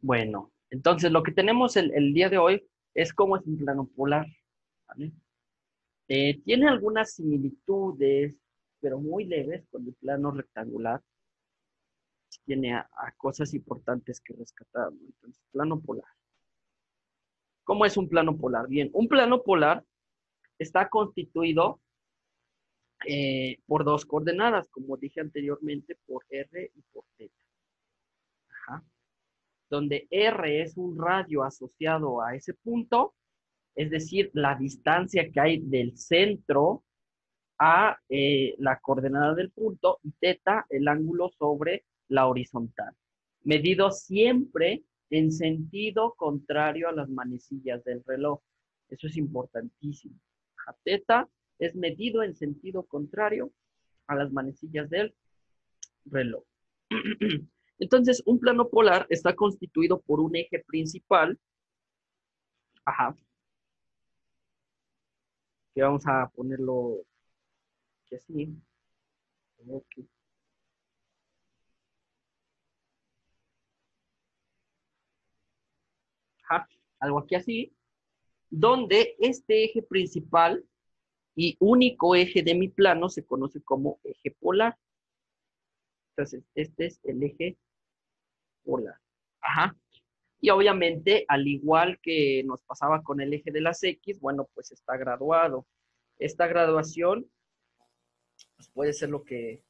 Bueno, entonces lo que tenemos el día de hoy es cómo es un plano polar, ¿vale? Tiene algunas similitudes, pero muy leves con el plano rectangular. Tiene a cosas importantes que rescatar, ¿no? Entonces, plano polar. ¿Cómo es un plano polar? Bien, un plano polar está constituido por dos coordenadas, como dije anteriormente, por R y por θ. Ajá. Donde R es un radio asociado a ese punto, es decir, la distancia que hay del centro a la coordenada del punto, y θ, el ángulo sobre la horizontal. Medido siempre en sentido contrario a las manecillas del reloj. Eso es importantísimo. θ es medido en sentido contrario a las manecillas del reloj. Entonces, un plano polar está constituido por un eje principal, ajá, que vamos a ponerlo que así, okay. Ajá, algo aquí así, donde este eje principal y único eje de mi plano se conoce como eje polar. Entonces, este es el eje polar. Ajá. Y obviamente, al igual que nos pasaba con el eje de las X, bueno, pues está graduado. Esta graduación pues puede ser lo que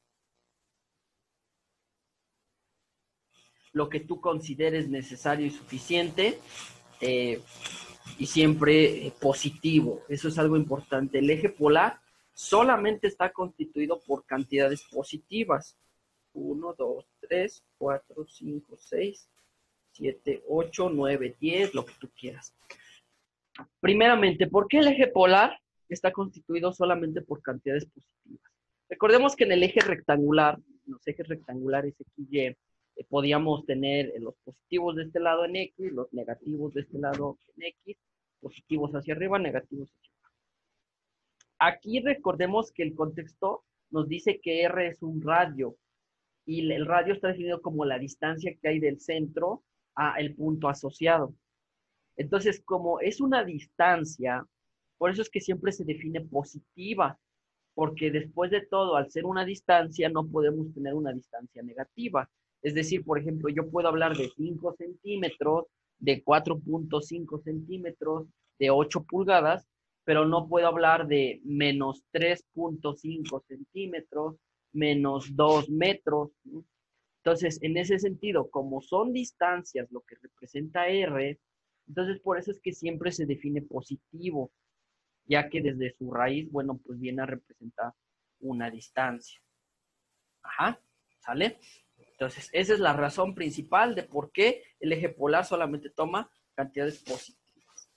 tú consideres necesario y suficiente, eh, y siempre positivo. Eso es algo importante. El eje polar solamente está constituido por cantidades positivas. 1, 2, 3, 4, 5, 6, 7, 8, 9, 10, lo que tú quieras. Primeramente, ¿por qué el eje polar está constituido solamente por cantidades positivas? Recordemos que en el eje rectangular, en los ejes rectangulares X, Y, podíamos tener los positivos de este lado en X, los negativos de este lado en X, positivos hacia arriba, negativos hacia abajo. Aquí recordemos que el contexto nos dice que R es un radio, y el radio está definido como la distancia que hay del centro a el punto asociado. Entonces, como es una distancia, por eso es que siempre se define positiva, porque después de todo, al ser una distancia, no podemos tener una distancia negativa. Es decir, por ejemplo, yo puedo hablar de 5 centímetros, de 4.5 centímetros, de 8 pulgadas, pero no puedo hablar de menos 3.5 centímetros, menos 2 metros, ¿no? Entonces, en ese sentido, como son distancias lo que representa R, entonces por eso es que siempre se define positivo, ya que desde su raíz, bueno, pues viene a representar una distancia. Ajá, ¿sale? Entonces, esa es la razón principal de por qué el eje polar solamente toma cantidades positivas.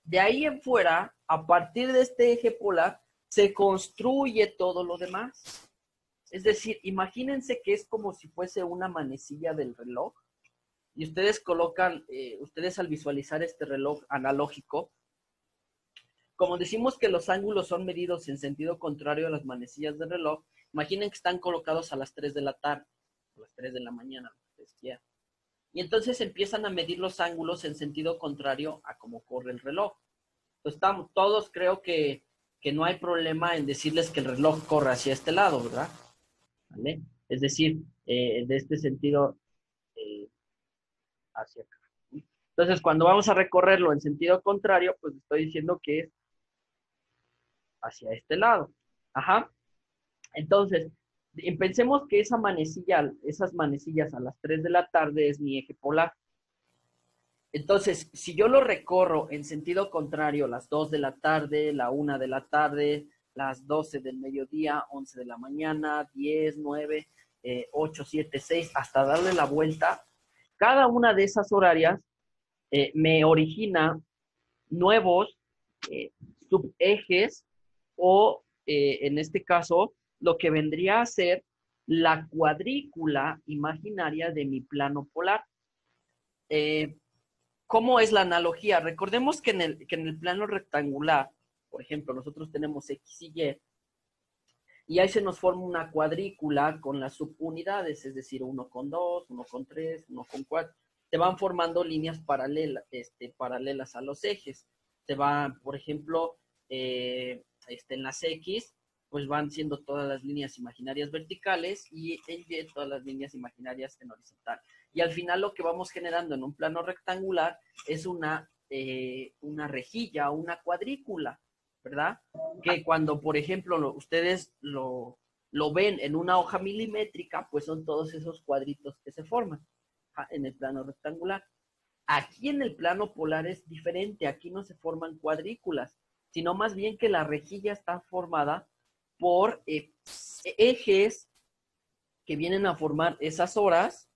De ahí en fuera, a partir de este eje polar, se construye todo lo demás. Es decir, imagínense que es como si fuese una manecilla del reloj, y ustedes colocan, ustedes al visualizar este reloj analógico, como decimos que los ángulos son medidos en sentido contrario a las manecillas del reloj, imaginen que están colocados a las 3 de la tarde, a las 3 de la mañana, y entonces empiezan a medir los ángulos en sentido contrario a cómo corre el reloj. Entonces estamos, todos creo que no hay problema en decirles que el reloj corre hacia este lado, ¿verdad? ¿Vale? Es decir, de este sentido eh, hacia acá. Entonces, cuando vamos a recorrerlo en sentido contrario, pues estoy diciendo que es hacia este lado. Ajá. Entonces, pensemos que esa manecilla, esas manecillas a las 3 de la tarde es mi eje polar. Entonces, si yo lo recorro en sentido contrario, las 2 de la tarde, la 1 de la tarde, las 12 del mediodía, 11 de la mañana, 10, 9, 8, 7, 6, hasta darle la vuelta, cada una de esas horarias me origina nuevos eh, subejes o, en este caso, lo que vendría a ser la cuadrícula imaginaria de mi plano polar. Eh, ¿Cómo es la analogía? Recordemos que en el plano rectangular, por ejemplo, nosotros tenemos X y ahí se nos forma una cuadrícula con las subunidades, es decir, 1 con 2, 1 con 3, 1 con 4. se van formando líneas paralelas a los ejes. Se van, por ejemplo, en las X, pues van siendo todas las líneas imaginarias verticales y en Y todas las líneas imaginarias en horizontal. Y al final lo que vamos generando en un plano rectangular es una rejilla, una cuadrícula, ¿verdad? Que cuando, por ejemplo, ustedes lo ven en una hoja milimétrica, pues son todos esos cuadritos que se forman en el plano rectangular. Aquí en el plano polar es diferente, aquí no se forman cuadrículas, sino más bien que la rejilla está formada por ejes que vienen a formar esas horas,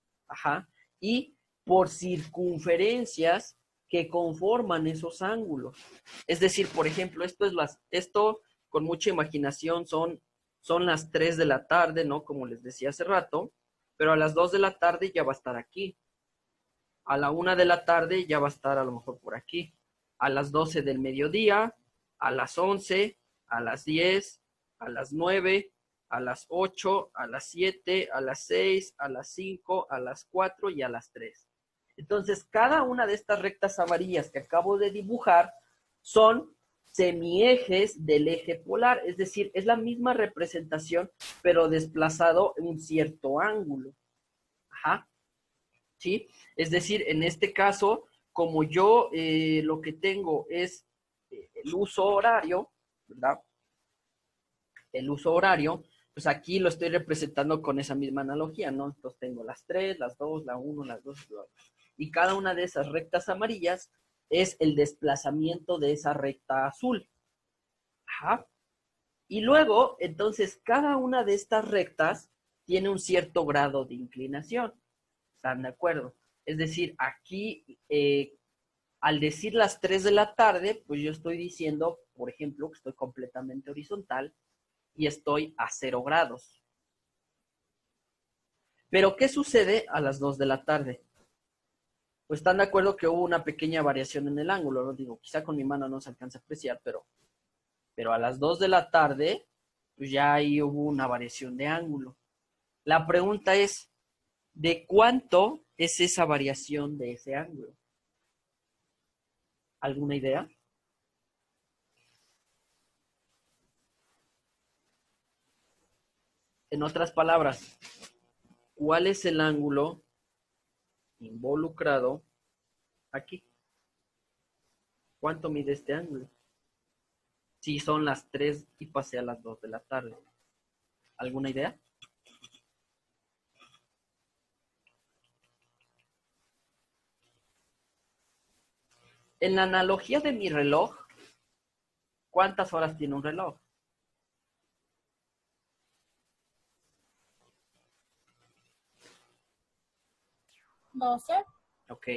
y por circunferencias que conforman esos ángulos. Es decir, por ejemplo, esto con mucha imaginación son las 3 de la tarde, ¿no? Como les decía hace rato, pero a las 2 de la tarde ya va a estar aquí. A la 1 de la tarde ya va a estar a lo mejor por aquí. A las 12 del mediodía, a las 11, a las 10, a las 9, a las 8, a las 7, a las 6, a las 5, a las 4 y a las 3. Entonces, cada una de estas rectas amarillas que acabo de dibujar son semiejes del eje polar, es decir, es la misma representación, pero desplazado en un cierto ángulo. ¿Sí? Es decir, en este caso, como yo lo que tengo es el uso horario, ¿verdad? El uso horario, pues aquí lo estoy representando con esa misma analogía, ¿no? Entonces tengo las 3, las 2, la 1, las 2, y cada una de esas rectas amarillas es el desplazamiento de esa recta azul. Y luego, entonces, cada una de estas rectas tiene un cierto grado de inclinación. ¿Están de acuerdo? Es decir, aquí, al decir las 3 de la tarde, pues yo estoy diciendo, por ejemplo, que estoy completamente horizontal y estoy a 0 grados. Pero, ¿qué sucede a las 2 de la tarde? Pues están de acuerdo que hubo una pequeña variación en el ángulo, ¿no? Digo, quizá con mi mano no se alcanza a apreciar, pero a las 2 de la tarde, pues ya ahí hubo una variación de ángulo. La pregunta es, ¿de cuánto es esa variación de ese ángulo? ¿Alguna idea? En otras palabras, ¿cuál es el ángulo involucrado aquí? ¿Cuánto mide este ángulo? Si son las 3 y pasé a las 2 de la tarde. ¿Alguna idea? En la analogía de mi reloj, ¿cuántas horas tiene un reloj? 12. Ok.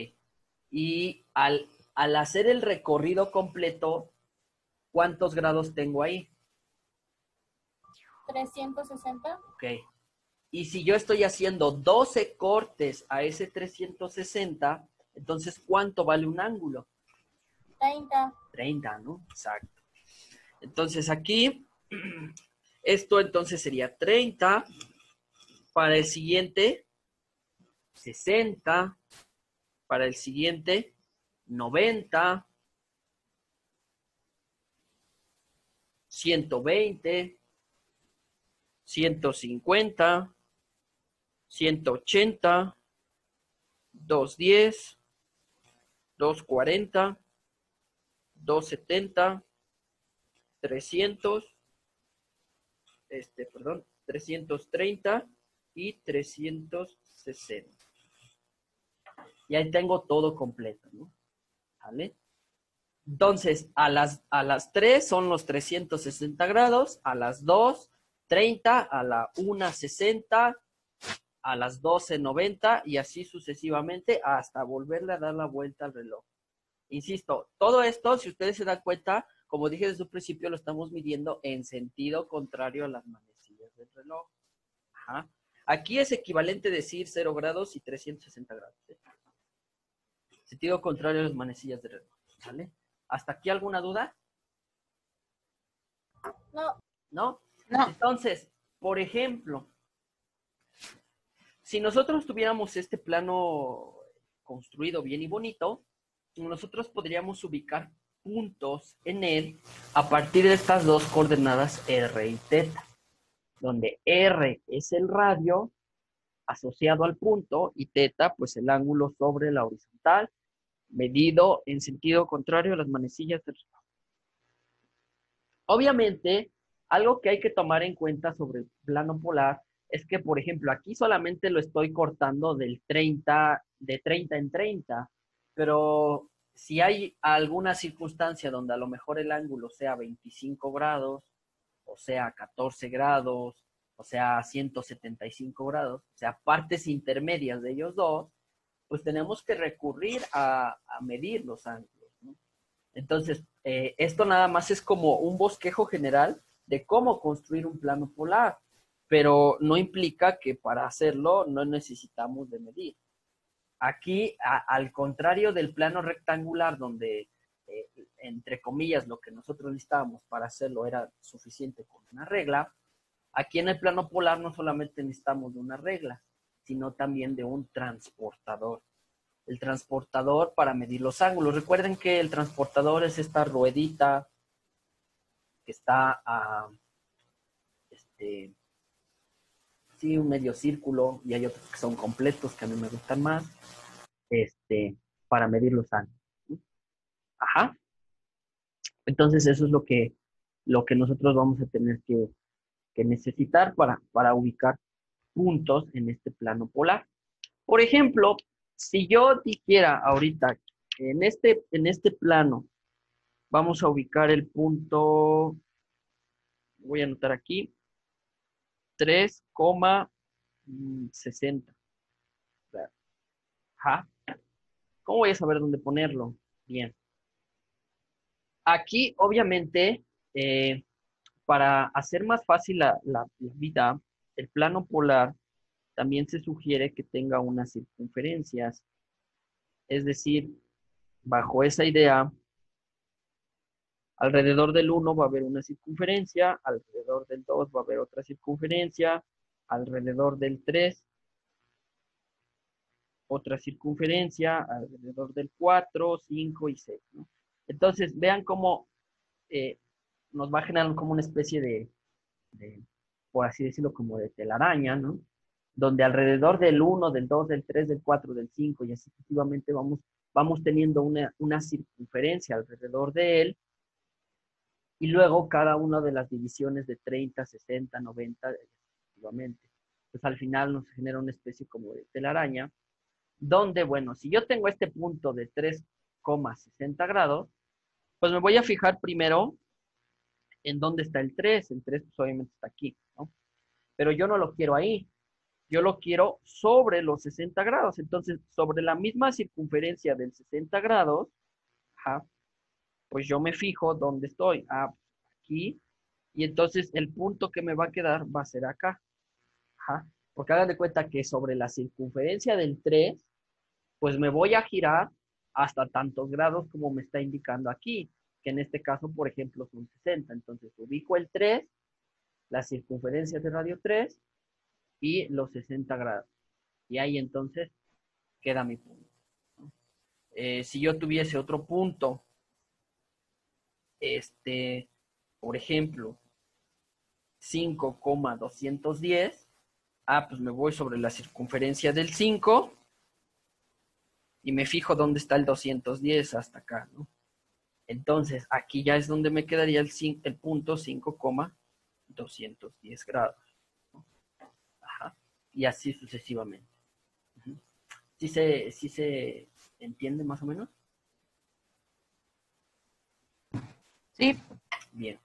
Y al hacer el recorrido completo, ¿cuántos grados tengo ahí? 360. Ok. Y si yo estoy haciendo 12 cortes a ese 360, entonces, ¿cuánto vale un ángulo? 30. 30, ¿no? Exacto. Entonces aquí, esto entonces sería 30, para el siguiente, 60, para el siguiente, 90, 120, 150, 180, 210, 240, 270, 300, 330 y 360. Y ahí tengo todo completo, ¿no? ¿Vale? Entonces, a las 3 son los 360 grados, a las 2, 30, a la 1, 60, a las 12, 90 y así sucesivamente hasta volverle a dar la vuelta al reloj. Insisto, todo esto, si ustedes se dan cuenta, como dije desde un principio, lo estamos midiendo en sentido contrario a las manecillas del reloj. Aquí es equivalente decir 0 grados y 360 grados. Sentido contrario a las manecillas del reloj. ¿Vale? ¿Hasta aquí alguna duda? No. ¿No? No. Entonces, por ejemplo, si nosotros tuviéramos este plano construido bien y bonito, nosotros podríamos ubicar puntos en él a partir de estas dos coordenadas R y θ, donde R es el radio asociado al punto y θ, pues el ángulo sobre la horizontal, medido en sentido contrario a las manecillas del reloj. Obviamente, algo que hay que tomar en cuenta sobre el plano polar es que, por ejemplo, aquí solamente lo estoy cortando de 30 en 30, pero si hay alguna circunstancia donde a lo mejor el ángulo sea 25 grados, o sea 14 grados, o sea 175 grados, o sea partes intermedias de ellos dos, pues tenemos que recurrir a medir los ángulos, ¿no? Entonces, esto nada más es como un bosquejo general de cómo construir un plano polar, pero no implica que para hacerlo no necesitamos de medir. Aquí, al contrario del plano rectangular, donde, entre comillas, lo que nosotros necesitábamos para hacerlo era suficiente con una regla, aquí en el plano polar no solamente necesitamos de una regla, sino también de un transportador. El transportador para medir los ángulos. Recuerden que el transportador es esta ruedita que está a, sí, un medio círculo, y hay otros que son completos que a mí me gustan más, para medir los ángulos. Ajá. Entonces eso es lo que nosotros vamos a tener que necesitar para ubicar puntos en este plano polar. Por ejemplo, si yo dijera ahorita en este plano vamos a ubicar el punto, voy a anotar aquí, 3,60. Ajá. ¿Cómo voy a saber dónde ponerlo? Bien. Aquí, obviamente, para hacer más fácil la vida, el plano polar también se sugiere que tenga unas circunferencias. Es decir, bajo esa idea, alrededor del 1 va a haber una circunferencia, alrededor del 2 va a haber otra circunferencia, alrededor del 3 otra circunferencia, alrededor del 4, 5 y 6, ¿no? Entonces, vean cómo nos va a generar como una especie por así decirlo, como de telaraña, ¿no? Donde alrededor del 1, del 2, del 3, del 4, del 5 y así sucesivamente vamos teniendo una circunferencia alrededor de él, y luego cada una de las divisiones de 30, 60, 90, efectivamente. Pues al final nos genera una especie como de telaraña, donde, bueno, si yo tengo este punto de 3,60 grados, pues me voy a fijar primero en dónde está el 3. El 3 pues obviamente está aquí, ¿no? Pero yo no lo quiero ahí. Yo lo quiero sobre los 60 grados. Entonces, sobre la misma circunferencia del 60 grados, ajá, pues yo me fijo dónde estoy. Aquí. Y entonces el punto que me va a quedar va a ser acá. Ajá. Porque hagan de cuenta que sobre la circunferencia del 3, pues me voy a girar hasta tantos grados como me está indicando aquí, que en este caso, por ejemplo, son 60. Entonces ubico el 3, la circunferencia de radio 3 y los 60 grados. Y ahí entonces queda mi punto. Si yo tuviese otro punto, por ejemplo, 5,210, pues me voy sobre la circunferencia del 5 y me fijo dónde está el 210 hasta acá, ¿no? Entonces, aquí ya es donde me quedaría el punto 5,210 grados, ¿no? Ajá. Y así sucesivamente. ¿Sí se entiende más o menos? Sí. Bien.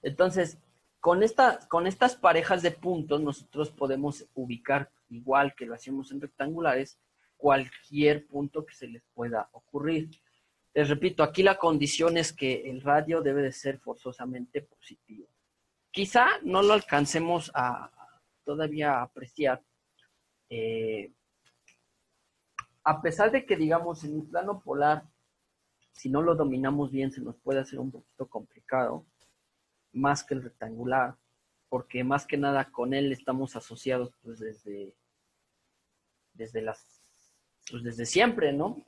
Entonces, con estas parejas de puntos, nosotros podemos ubicar, igual que lo hacemos en rectangulares, cualquier punto que se les pueda ocurrir. Les repito, aquí la condición es que el radio debe de ser forzosamente positivo. Quizá no lo alcancemos todavía a apreciar, a pesar de que, digamos, en un plano polar, si no lo dominamos bien, se nos puede hacer un poquito complicado, más que el rectangular, porque más que nada con él estamos asociados pues desde las pues desde siempre, ¿no?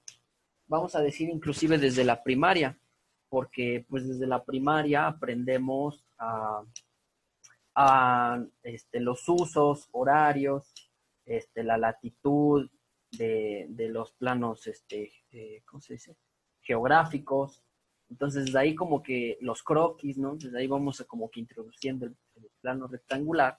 Vamos a decir inclusive desde la primaria, porque pues desde la primaria aprendemos a los usos, horarios, la latitud de los planos, ¿cómo se dice? Geográficos. Entonces, desde ahí como que los croquis, ¿no? Desde ahí vamos a como que introduciendo el plano rectangular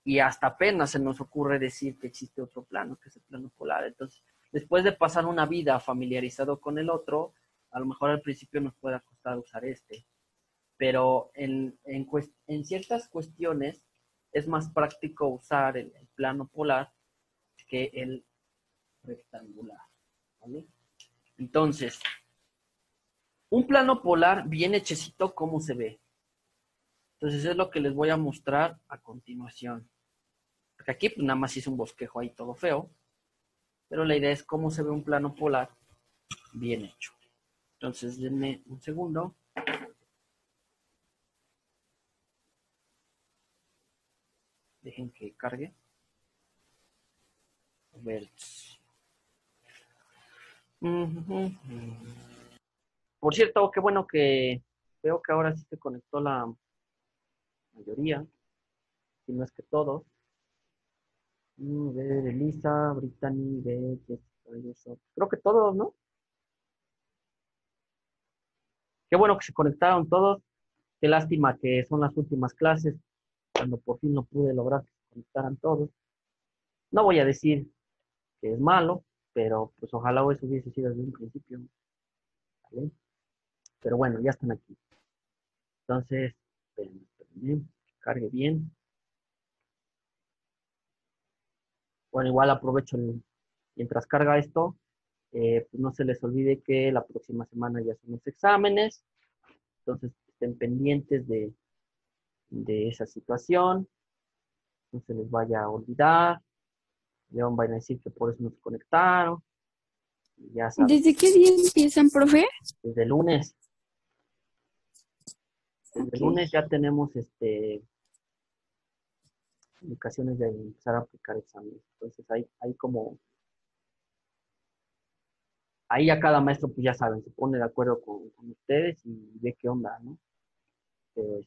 y hasta apenas se nos ocurre decir que existe otro plano, que es el plano polar. Entonces, después de pasar una vida familiarizado con el otro, a lo mejor al principio nos puede costar usar pero en ciertas cuestiones es más práctico usar el plano polar que el rectangular, ¿vale? Entonces, un plano polar bien hechecito, ¿cómo se ve? Entonces es lo que les voy a mostrar a continuación. Porque aquí pues nada más hice un bosquejo ahí todo feo, pero la idea es cómo se ve un plano polar bien hecho. Entonces denme un segundo. Dejen que cargue. A ver. Por cierto, qué bueno que veo que ahora sí se conectó la mayoría, si no es que todos. A ver, Elisa, Brittany, Beth, Jessica, Yusuf. Creo que todos, ¿no? Qué bueno que se conectaron todos. Qué lástima que son las últimas clases, cuando por fin no pude lograr que se conectaran todos. No voy a decir que es malo, pero pues ojalá eso hubiese sido desde un principio, ¿vale? Pero bueno, ya están aquí. Entonces, espérenme, que cargue bien. Bueno, igual aprovecho mientras carga esto, pues no se les olvide que la próxima semana ya son los exámenes, entonces estén pendientes de esa situación, no se les vaya a olvidar, ya van a decir que por eso no se conectaron, ya saben, ¿Desde qué día empiezan, profe? desde el lunes, Ok. ya tenemos indicaciones de empezar a aplicar exámenes, entonces hay como, ahí ya cada maestro pues ya saben, se pone de acuerdo con ustedes y ve qué onda, ¿no? Pero,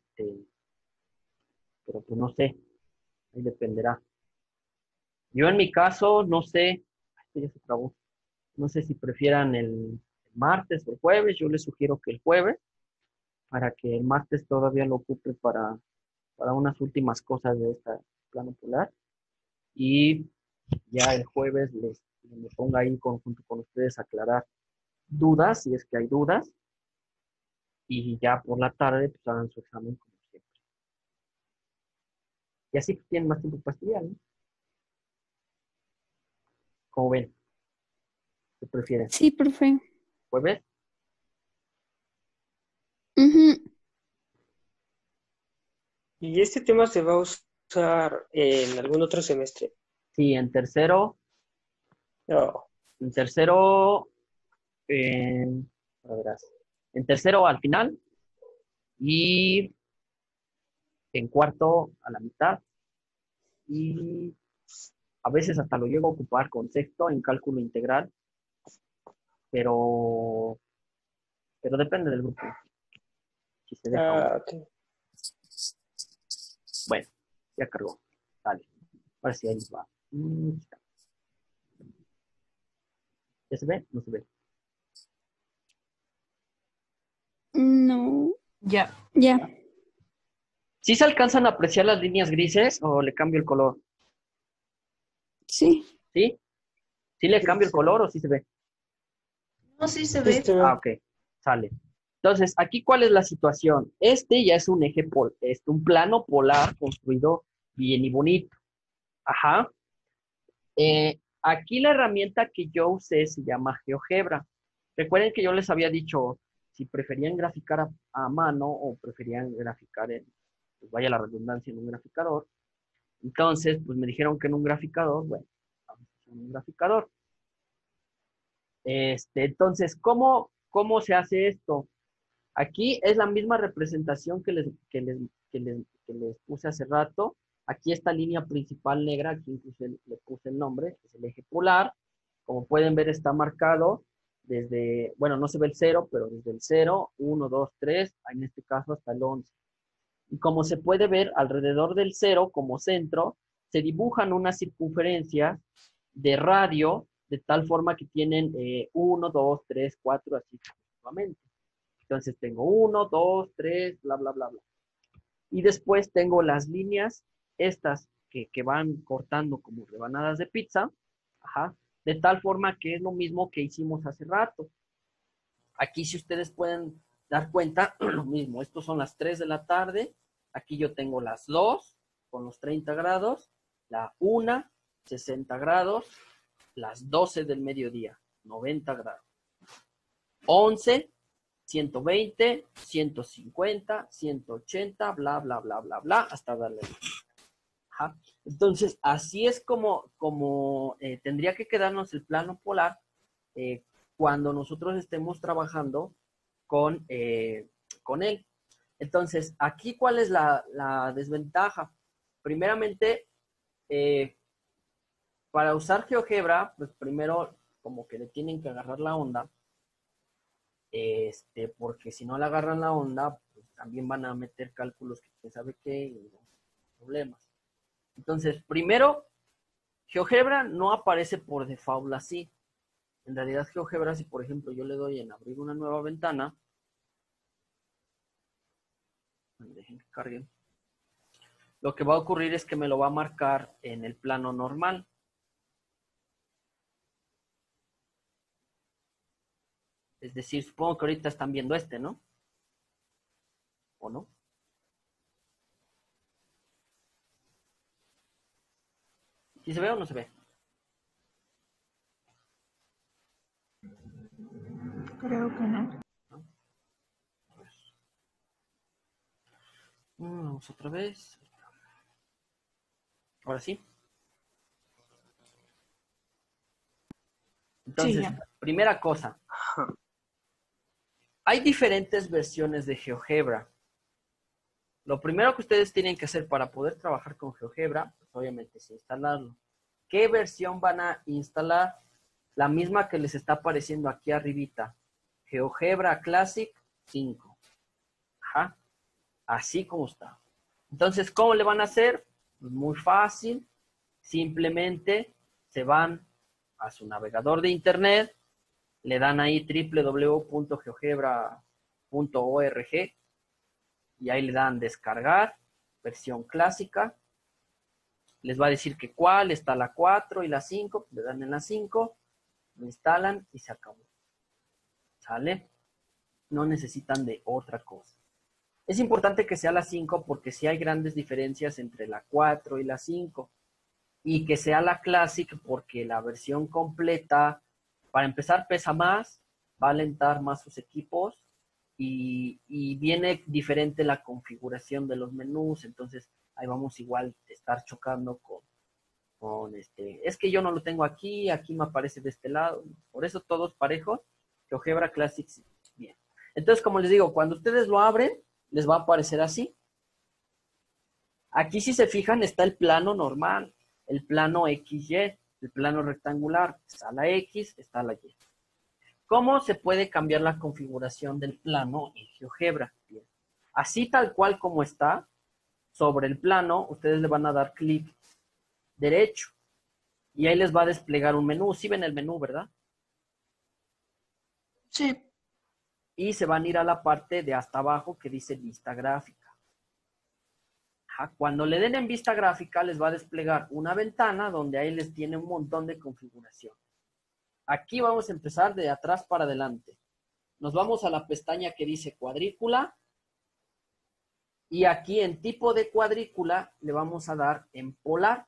pero pues no sé, ahí dependerá. Yo en mi caso, no sé, esto ya se trabó, no sé si prefieran el martes o el jueves, yo les sugiero que el jueves, para que el martes todavía lo ocupe para unas últimas cosas de esta plano polar, y ya el jueves me ponga ahí junto con ustedes a aclarar dudas, si es que hay dudas, y ya por la tarde pues hagan su examen como siempre. Y así tienen más tiempo para estudiar, ¿no? Como ven, ¿qué prefieren? Sí, profe. ¿Jueves? Ujú. ¿Y este tema se va a usar en algún otro semestre? Sí, en tercero, No. en tercero, a verás, en tercero al final y en cuarto a la mitad, y a veces hasta lo llego a ocupar con sexto en cálculo integral, pero, pero depende del grupo, si se deja o no. Ok. Bueno, ya cargó. Dale. Ahora sí, ahí va. ¿Ya se ve? No se ve. No. Ya. Ya. ¿Sí se alcanzan a apreciar las líneas grises o le cambio el color? Sí. ¿Sí? ¿Sí le cambio el color o sí se ve? No, sí se Sí, ve. se ve. Ah, ok. Sale. Entonces, aquí, ¿cuál es la situación? Ya es un eje, un plano polar construido bien y bonito. Ajá. Aquí la herramienta que yo usé se llama GeoGebra. Recuerden que yo les había dicho si preferían graficar a mano o preferían graficar pues vaya la redundancia, en un graficador. Entonces, pues me dijeron que en un graficador, bueno, vamos a hacer un graficador. Entonces, ¿cómo se hace esto? Aquí es la misma representación que les puse hace rato. Aquí esta línea principal negra, aquí le puse el nombre, que es el eje polar. Como pueden ver, está marcado desde, bueno, no se ve el 0, pero desde el 0, 1, 2, 3, en este caso hasta el 11. Y como se puede ver, alrededor del 0, como centro, se dibujan unas circunferencias de radio, de tal forma que tienen 1, 2, 3, 4, así sucesivamente. Entonces tengo 1, 2, 3, bla, bla, bla, bla. Y después tengo las líneas, estas que van cortando como rebanadas de pizza, ajá, de tal forma que es lo mismo que hicimos hace rato. Aquí, si ustedes pueden dar cuenta, lo mismo, estos son las 3 de la tarde, aquí yo tengo las 2 con los 30 grados, la 1, 60 grados, las 12 del mediodía, 90 grados, 11, 120, 150, 180, bla, bla, bla, bla, bla, hasta darle. Ajá. Entonces, así es como tendría que quedarnos el plano polar cuando nosotros estemos trabajando con él. Entonces, aquí, ¿cuál es la desventaja? Primeramente, para usar GeoGebra, pues primero como que le tienen que agarrar la onda, porque si no le agarran la onda, pues también van a meter cálculos que quién sabe qué y problemas. Entonces, primero, GeoGebra no aparece por default así. En realidad, GeoGebra, si por ejemplo yo le doy en abrir una nueva ventana, dejen que carguen, lo que va a ocurrir es que me lo va a marcar en el plano normal. Es decir, supongo que ahorita están viendo ¿no? ¿O no? ¿Sí se ve o no se ve? Creo que no. Vamos otra vez. Ahora sí. Entonces, Sí, ya. primera cosa. Hay diferentes versiones de GeoGebra. Lo primero que ustedes tienen que hacer para poder trabajar con GeoGebra, pues obviamente es instalarlo. ¿Qué versión van a instalar? La misma que les está apareciendo aquí arribita. GeoGebra Classic 5. Ajá. Así como está. Entonces, ¿cómo le van a hacer? Pues muy fácil. Simplemente se van a su navegador de internet, le dan ahí www.geogebra.org y ahí le dan descargar, versión clásica. Les va a decir que cuál, está la 4 y la 5, le dan en la 5, lo instalan y se acabó. ¿Sale? No necesitan de otra cosa. Es importante que sea la 5 porque sí hay grandes diferencias entre la 4 y la 5. Y que sea la Classic porque la versión completa, para empezar, pesa más, va a alentar más sus equipos y viene diferente la configuración de los menús. Entonces, ahí vamos igual a estar chocando con es que yo no lo tengo aquí, aquí me aparece de este lado. Por eso todos parejos, GeoGebra Classic, bien. Entonces, como les digo, cuando ustedes lo abren, les va a aparecer así. Aquí, si se fijan, está el plano normal, el plano XY, el plano rectangular. Está la X, está la Y. ¿Cómo se puede cambiar la configuración del plano en GeoGebra? Bien. Así tal cual como está, sobre el plano, ustedes le van a dar clic derecho y ahí les va a desplegar un menú. Sí ven el menú, ¿verdad? Sí. Y se van a ir a la parte de hasta abajo que dice vista gráfica. Cuando le den en vista gráfica, les va a desplegar una ventana donde ahí les tiene un montón de configuración. Aquí vamos a empezar de atrás para adelante. Nos vamos a la pestaña que dice cuadrícula. Y aquí en tipo de cuadrícula le vamos a dar en polar.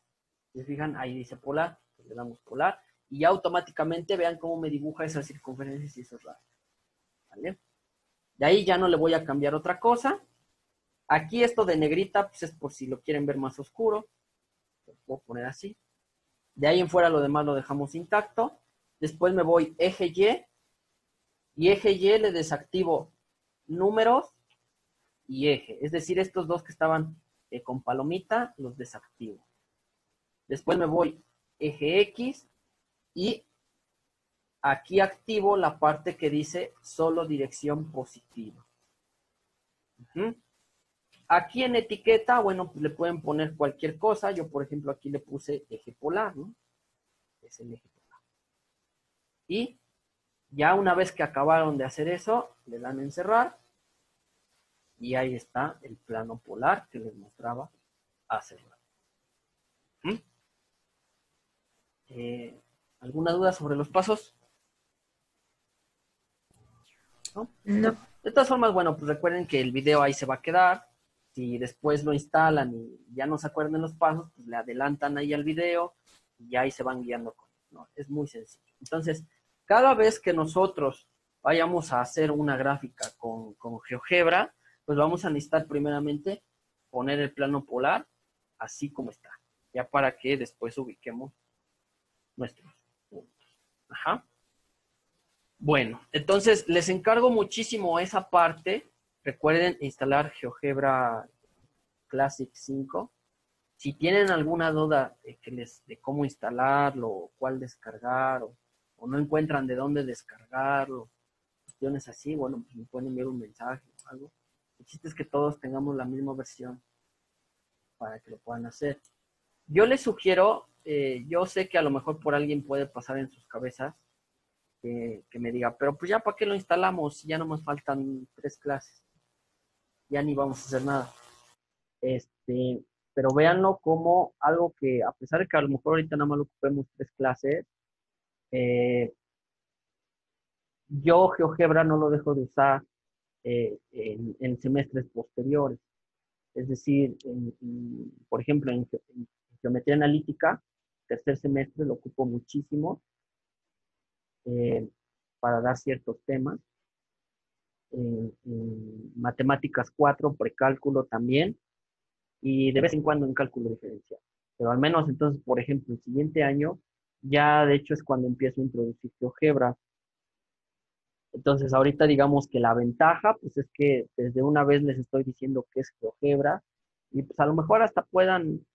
¿Se fijan? Ahí dice polar. Le damos polar. Y ya automáticamente vean cómo me dibuja esas circunferencias y esos radios. ¿Vale? De ahí ya no le voy a cambiar otra cosa. Aquí esto de negrita, pues es por si lo quieren ver más oscuro. Lo puedo poner así. De ahí en fuera lo demás lo dejamos intacto. Después me voy eje Y. Y eje Y le desactivo números y eje. Es decir, estos dos que estaban con palomita, los desactivo. Después me voy eje X y aquí activo la parte que dice solo dirección positiva. Ujú. Aquí en etiqueta, bueno, pues le pueden poner cualquier cosa. Yo, por ejemplo, aquí le puse eje polar, ¿no? Es el eje polar. Y ya una vez que acabaron de hacer eso, le dan en cerrar. Y ahí está el plano polar que les mostraba hace rato. ¿Mm? ¿Alguna duda sobre los pasos? ¿No? No. De todas formas, bueno, pues recuerden que el video ahí se va a quedar. Si después lo instalan y ya no se acuerdan los pasos, pues le adelantan ahí al video y ahí se van guiando con él, ¿no? Es muy sencillo. Entonces, cada vez que nosotros vayamos a hacer una gráfica con GeoGebra, pues vamos a necesitar primeramente poner el plano polar así como está, ya para que después ubiquemos nuestros puntos. Ajá. Bueno, entonces les encargo muchísimo esa parte. Recuerden instalar GeoGebra Classic 5. Si tienen alguna duda de cómo instalarlo, o cuál descargar, o no encuentran de dónde descargarlo, cuestiones así, bueno, pues me pueden enviar un mensaje o algo. El chiste es que todos tengamos la misma versión para que lo puedan hacer. Yo les sugiero, yo sé que a lo mejor por alguien puede pasar en sus cabezas, que me diga, pero pues ya para qué lo instalamos, ya no nos faltan 3 clases, ya ni vamos a hacer nada. Pero véanlo como algo que, a pesar de que a lo mejor ahorita nada más lo ocupemos 3 clases, yo GeoGebra no lo dejo de usar en semestres posteriores. Es decir, por ejemplo, en geometría analítica, tercer semestre lo ocupo muchísimo eh, para dar ciertos temas. En matemáticas 4, precálculo también, y de vez en cuando en cálculo diferencial. Pero al menos entonces, por ejemplo, el siguiente año, ya de hecho es cuando empiezo a introducir GeoGebra. Entonces, ahorita digamos que la ventaja, pues es que desde una vez les estoy diciendo qué es GeoGebra, y pues a lo mejor hasta puedan,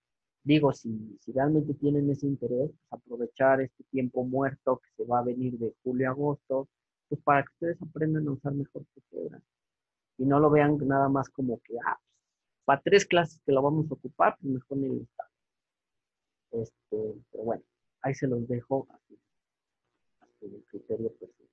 digo, si realmente tienen ese interés, pues aprovechar este tiempo muerto que se va a venir de julio a agosto, pues para que ustedes aprendan a usar mejor GeoGebra. Y no lo vean nada más como que, para 3 clases que lo vamos a ocupar, pues mejor ni lo instalo. Pero bueno, ahí se los dejo así, el criterio personal.